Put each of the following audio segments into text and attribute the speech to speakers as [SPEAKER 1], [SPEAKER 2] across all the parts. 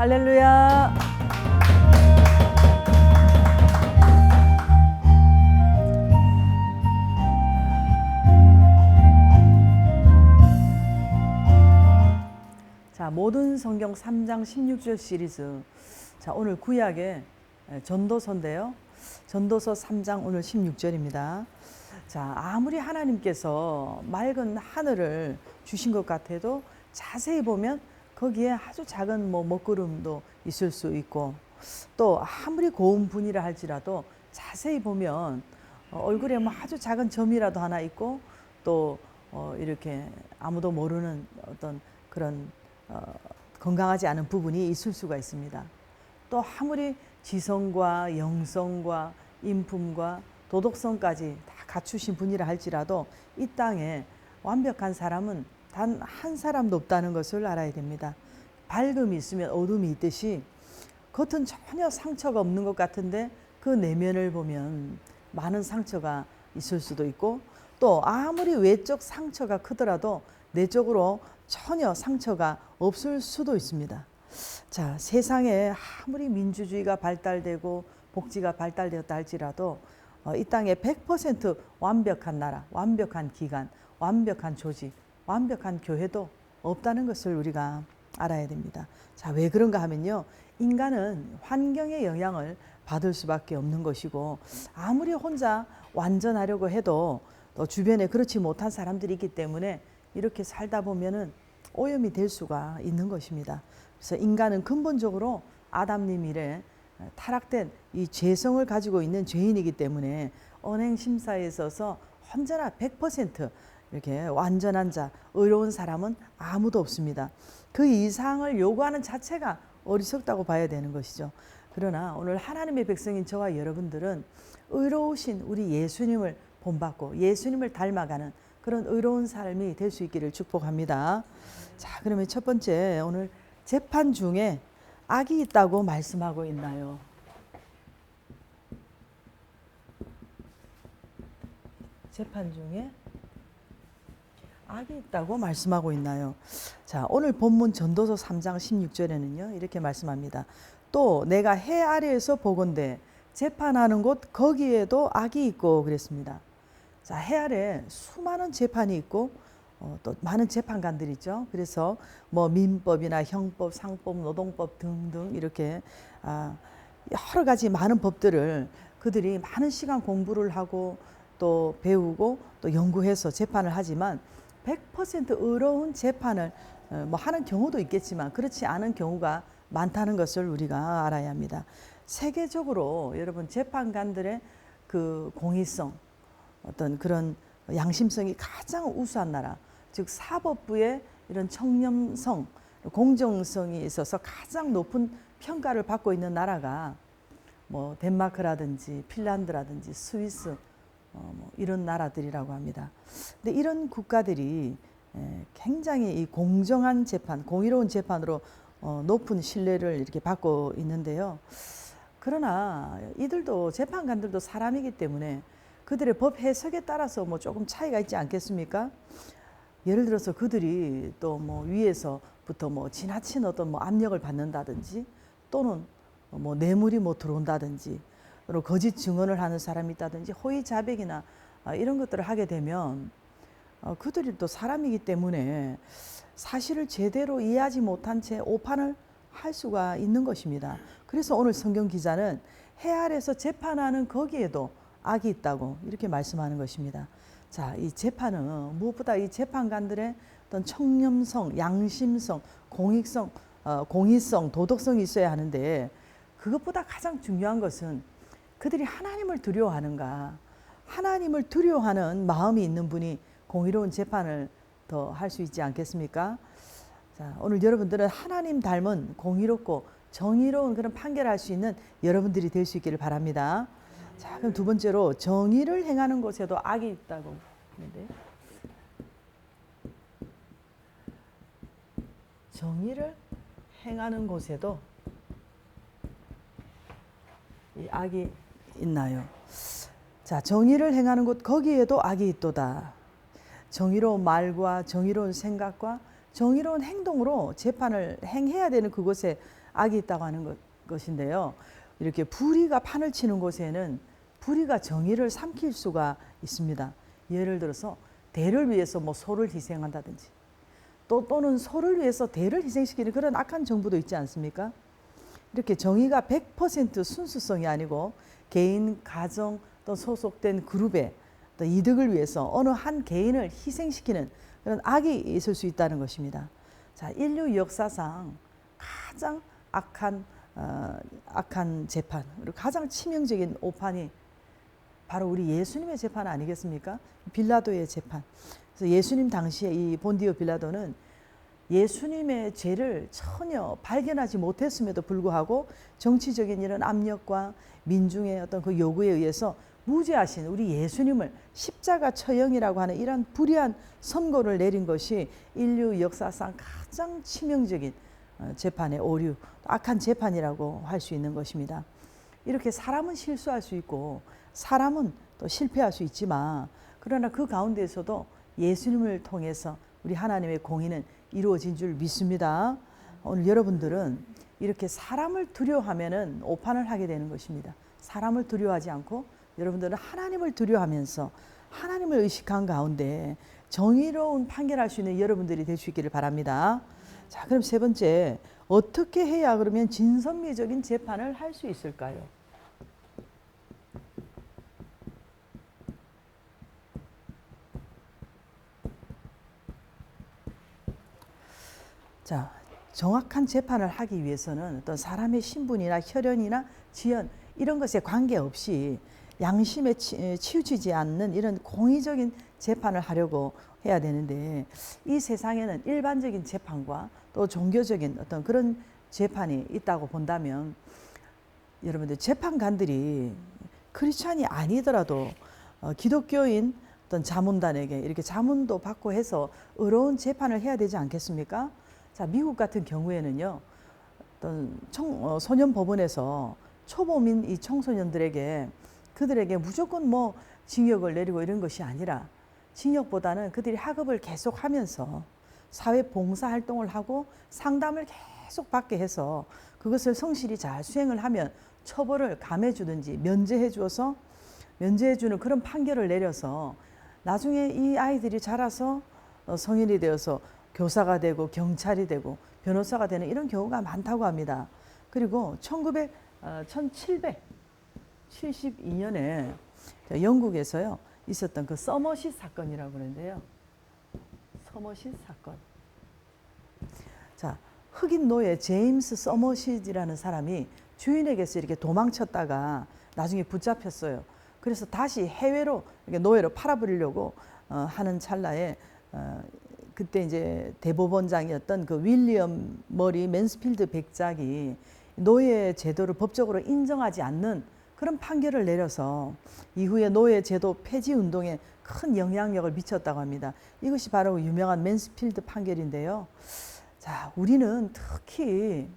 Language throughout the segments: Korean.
[SPEAKER 1] 할렐루야. 자, 모든 성경 3장 16절 시리즈. 자, 오늘 구약의 전도서인데요. 전도서 3장 오늘 16절입니다. 자, 아무리 하나님께서 맑은 하늘을 주신 것 같아도 자세히 보면 거기에 아주 작은 먹구름도 있을 수 있고, 또 아무리 고운 분이라 할지라도 자세히 보면 얼굴에 아주 작은 점이라도 하나 있고, 또 이렇게 아무도 모르는 어떤 그런 건강하지 않은 부분이 있을 수가 있습니다. 또 아무리 지성과 영성과 인품과 도덕성까지 다 갖추신 분이라 할지라도 이 땅에 완벽한 사람은 단 한 사람도 없다는 것을 알아야 됩니다. 밝음이 있으면 어둠이 있듯이 겉은 전혀 상처가 없는 것 같은데 그 내면을 보면 많은 상처가 있을 수도 있고, 또 아무리 외적 상처가 크더라도 내적으로 전혀 상처가 없을 수도 있습니다. 자, 세상에 아무리 민주주의가 발달되고 복지가 발달되었다 할지라도 이 땅에 100% 완벽한 나라, 완벽한 기관, 완벽한 조직, 완벽한 교회도 없다는 것을 우리가 알아야 됩니다. 자, 왜 그런가 하면요, 인간은 환경의 영향을 받을 수밖에 없는 것이고, 아무리 혼자 완전하려고 해도 또 주변에 그렇지 못한 사람들이 있기 때문에 이렇게 살다 보면은 오염이 될 수가 있는 것입니다. 그래서 인간은 근본적으로 아담님 이래 타락된 이 죄성을 가지고 있는 죄인이기 때문에 언행 심사에 있어서 언제나 100% 이렇게 완전한 자, 의로운 사람은 아무도 없습니다. 그 이상을 요구하는 자체가 어리석다고 봐야 되는 것이죠. 그러나 오늘 하나님의 백성인 저와 여러분들은 의로우신 우리 예수님을 본받고 예수님을 닮아가는 그런 의로운 삶이 될 수 있기를 축복합니다. 자, 그러면 첫 번째, 오늘 재판 중에 악이 있다고 말씀하고 있나요? 재판 중에 악이 있다고 말씀하고 있나요? 자, 오늘 본문 전도서 3장 16절에는요 이렇게 말씀합니다. 또 내가 해 아래에서 보건대 재판하는 곳 거기에도 악이 있고 그랬습니다. 자, 해 아래 수많은 재판이 있고 또 많은 재판관들이 있죠. 그래서 민법이나 형법, 상법, 노동법 등등 이렇게 여러 가지 많은 법들을 그들이 많은 시간 공부를 하고 또 배우고 또 연구해서 재판을 하지만 100% 의로운 재판을 하는 경우도 있겠지만 그렇지 않은 경우가 많다는 것을 우리가 알아야 합니다. 세계적으로 여러분 재판관들의 그 공의성, 어떤 그런 양심성이 가장 우수한 나라, 즉 사법부의 이런 청렴성, 공정성이 있어서 가장 높은 평가를 받고 있는 나라가 덴마크라든지 핀란드라든지 스위스 이런 나라들이라고 합니다. 근데 이런 국가들이 굉장히 이 공정한 재판, 공의로운 재판으로 높은 신뢰를 이렇게 받고 있는데요. 그러나 이들도 재판관들도 사람이기 때문에 그들의 법 해석에 따라서 조금 차이가 있지 않겠습니까? 예를 들어서 그들이 또 위에서부터 지나친 어떤 압력을 받는다든지 또는 뇌물이 들어온다든지 그리고 거짓 증언을 하는 사람이 있다든지 허위 자백이나 이런 것들을 하게 되면 그들이 또 사람이기 때문에 사실을 제대로 이해하지 못한 채 오판을 할 수가 있는 것입니다. 그래서 오늘 성경 기자는 해 아래에서 재판하는 거기에도 악이 있다고 이렇게 말씀하는 것입니다. 자, 이 재판은 무엇보다 이 재판관들의 어떤 청렴성, 양심성, 공의성, 도덕성이 있어야 하는데 그것보다 가장 중요한 것은 그들이 하나님을 두려워하는가, 하나님을 두려워하는 마음이 있는 분이 공의로운 재판을 더 할 수 있지 않겠습니까? 자, 오늘 여러분들은 하나님 닮은 공의롭고 정의로운 그런 판결을 할 수 있는 여러분들이 될 수 있기를 바랍니다. 자, 그럼 두 번째로 정의를 행하는 곳에도 악이 있다고 하는데, 정의를 행하는 곳에도 이 악이 있나요? 자, 정의를 행하는 곳 거기에도 악이 있도다. 정의로운 말과 정의로운 생각과 정의로운 행동으로 재판을 행해야 되는 그곳에 악이 있다고 하는 것인데요. 이렇게 불의가 판을 치는 곳에는 불의가 정의를 삼킬 수가 있습니다. 예를 들어서 대를 위해서 뭐 소를 희생한다든지 또는 소를 위해서 대를 희생시키는 그런 악한 정부도 있지 않습니까? 이렇게 정의가 100% 순수성이 아니고 개인, 가정 또 소속된 그룹의 또 이득을 위해서 어느 한 개인을 희생시키는 그런 악이 있을 수 있다는 것입니다. 자, 인류 역사상 가장 악한 재판 그리고 가장 치명적인 오판이 바로 우리 예수님의 재판 아니겠습니까? 빌라도의 재판. 그래서 예수님 당시에 이 본디오 빌라도는 예수님의 죄를 전혀 발견하지 못했음에도 불구하고 정치적인 이런 압력과 민중의 어떤 그 요구에 의해서 무죄하신 우리 예수님을 십자가 처형이라고 하는 이런 불의한 선고를 내린 것이 인류 역사상 가장 치명적인 재판의 오류, 악한 재판이라고 할 수 있는 것입니다. 이렇게 사람은 실수할 수 있고 사람은 또 실패할 수 있지만 그러나 그 가운데에서도 예수님을 통해서 우리 하나님의 공의는 이루어진 줄 믿습니다. 오늘 여러분들은 이렇게 사람을 두려워하면은 오판을 하게 되는 것입니다. 사람을 두려워하지 않고 여러분들은 하나님을 두려워하면서 하나님을 의식한 가운데 정의로운 판결할 수 있는 여러분들이 될 수 있기를 바랍니다. 자, 그럼 세 번째, 어떻게 해야 그러면 진선미적인 재판을 할 수 있을까요? 자, 정확한 재판을 하기 위해서는 어떤 사람의 신분이나 혈연이나 지연 이런 것에 관계없이 양심에 치우치지 않는 이런 공의적인 재판을 하려고 해야 되는데 이 세상에는 일반적인 재판과 또 종교적인 어떤 그런 재판이 있다고 본다면 여러분들 재판관들이 크리스찬이 아니더라도 기독교인 어떤 자문단에게 이렇게 자문도 받고 해서 의로운 재판을 해야 되지 않겠습니까? 자, 미국 같은 경우에는요, 어떤 소년 법원에서 초범인 이 청소년들에게 그들에게 무조건 뭐 징역을 내리고 이런 것이 아니라 징역보다는 그들이 학업을 계속하면서 사회 봉사 활동을 하고 상담을 계속 받게 해서 그것을 성실히 잘 수행을 하면 처벌을 감해 주든지 면제해 주어서 면제해 주는 그런 판결을 내려서 나중에 이 아이들이 자라서 성인이 되어서 교사가 되고 경찰이 되고 변호사가 되는 이런 경우가 많다고 합니다. 그리고 1772년에 영국에서요 있었던 그 서머싯 사건이라고 그러는데요. 서머싯 사건. 자, 흑인 노예 제임스 서머싯이라는 사람이 주인에게서 이렇게 도망쳤다가 나중에 붙잡혔어요. 그래서 다시 해외로 이렇게 노예로 팔아버리려고 하는 찰나에 그때 이제 대법원장이었던 그 윌리엄 머리 맨스필드 백작이 노예 제도를 법적으로 인정하지 않는 그런 판결을 내려서 이후에 노예 제도 폐지 운동에 큰 영향력을 미쳤다고 합니다. 이것이 바로 유명한 맨스필드 판결인데요. 자, 우리는 특히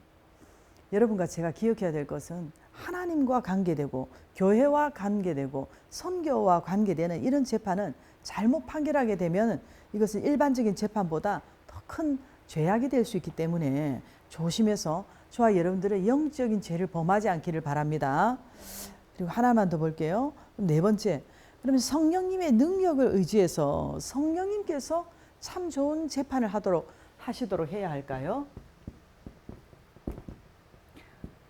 [SPEAKER 1] 여러분과 제가 기억해야 될 것은 하나님과 관계되고 교회와 관계되고 선교와 관계되는 이런 재판은 잘못 판결하게 되면 이것은 일반적인 재판보다 더 큰 죄악이 될 수 있기 때문에 조심해서 저와 여러분들의 영적인 죄를 범하지 않기를 바랍니다. 그리고 하나만 더 볼게요. 네 번째, 그러면 성령님의 능력을 의지해서 성령님께서 참 좋은 재판을 하시도록 해야 할까요?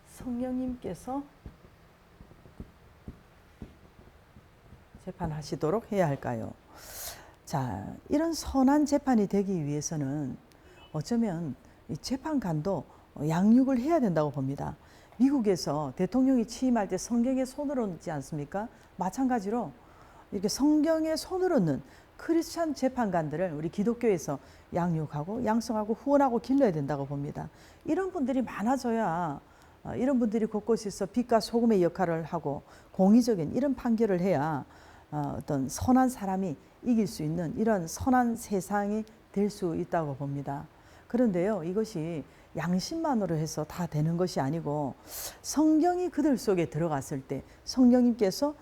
[SPEAKER 1] 성령님께서 재판하시도록 해야 할까요? 자, 이런 선한 재판이 되기 위해서는 어쩌면 이 재판관도 양육을 해야 된다고 봅니다. 미국에서 대통령이 취임할 때 성경에 손을 얹지 않습니까? 마찬가지로 이렇게 성경에 손을 얹는 크리스찬 재판관들을 우리 기독교에서 양육하고 양성하고 후원하고 길러야 된다고 봅니다. 이런 분들이 많아져야 이런 분들이 곳곳에서 빛과 소금의 역할을 하고 공의적인 이런 판결을 해야 어떤 선한 사람이 이길 수 있는 이런 선한 세상이 될 수 있다고 봅니다. 그런데요, 이것이 양심만으로 해서 다 되는 것이 아니고 성경이 그들 속에 들어갔을 때 성령님께서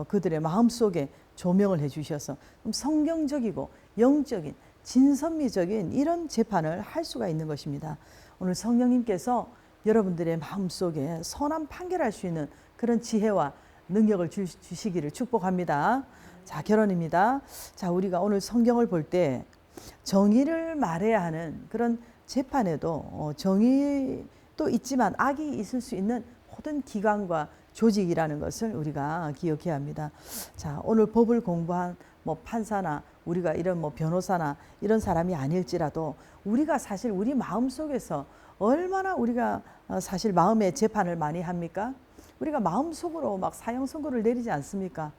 [SPEAKER 1] 그들의 마음속에 조명을 해 주셔서 성경적이고 영적인 진선미적인 이런 재판을 할 수가 있는 것입니다. 오늘 성령님께서 여러분들의 마음속에 선한 판결할 수 있는 그런 지혜와 능력을 주시기를 축복합니다. 자, 결론입니다. 자, 우리가 오늘 성경을 볼 때 정의를 말해야 하는 그런 재판에도 정의도 있지만 악이 있을 수 있는 모든 기관과 조직이라는 것을 우리가 기억해야 합니다. 자, 오늘 법을 공부한 판사나 우리가 이런 변호사나 이런 사람이 아닐지라도 우리가 사실 우리 마음 속에서 얼마나 우리가 사실 마음의 재판을 많이 합니까? 우리가 마음속으로 막 사형 선고를 내리지 않습니까?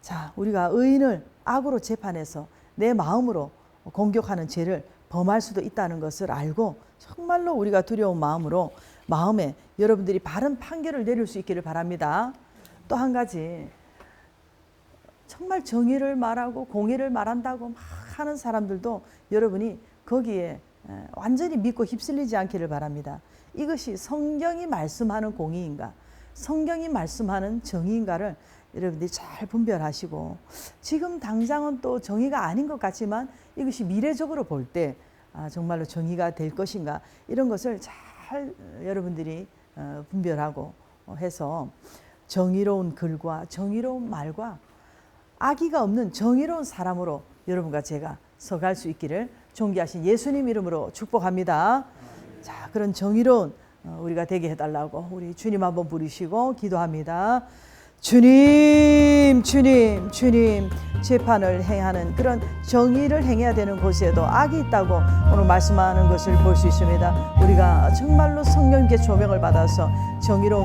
[SPEAKER 1] 자, 우리가 의인을 악으로 재판해서 내 마음으로 공격하는 죄를 범할 수도 있다는 것을 알고 정말로 우리가 두려운 마음으로 마음에 여러분들이 바른 판결을 내릴 수 있기를 바랍니다. 또 한 가지, 정말 정의를 말하고 공의를 말한다고 막 하는 사람들도 여러분이 거기에 완전히 믿고 휩쓸리지 않기를 바랍니다. 이것이 성경이 말씀하는 공의인가, 성경이 말씀하는 정의인가를 여러분들이 잘 분별하시고, 지금 당장은 또 정의가 아닌 것 같지만 이것이 미래적으로 볼 때 정말로 정의가 될 것인가, 이런 것을 잘 여러분들이 분별하고 해서 정의로운 글과 정의로운 말과 악의가 없는 정의로운 사람으로 여러분과 제가 서갈 수 있기를 존귀하신 예수님 이름으로 축복합니다. 자, 그런 정의로운 우리가 되게 해달라고 우리 주님 한번 부르시고 기도합니다. 주님, 주님, 주님, 재판을 행하는 그런 정의를 행해야 되는 곳에도 악이 있다고 오늘 말씀하는 것을 볼 수 있습니다. 우리가 정말로 성령님께 조명을 받아서 정의로운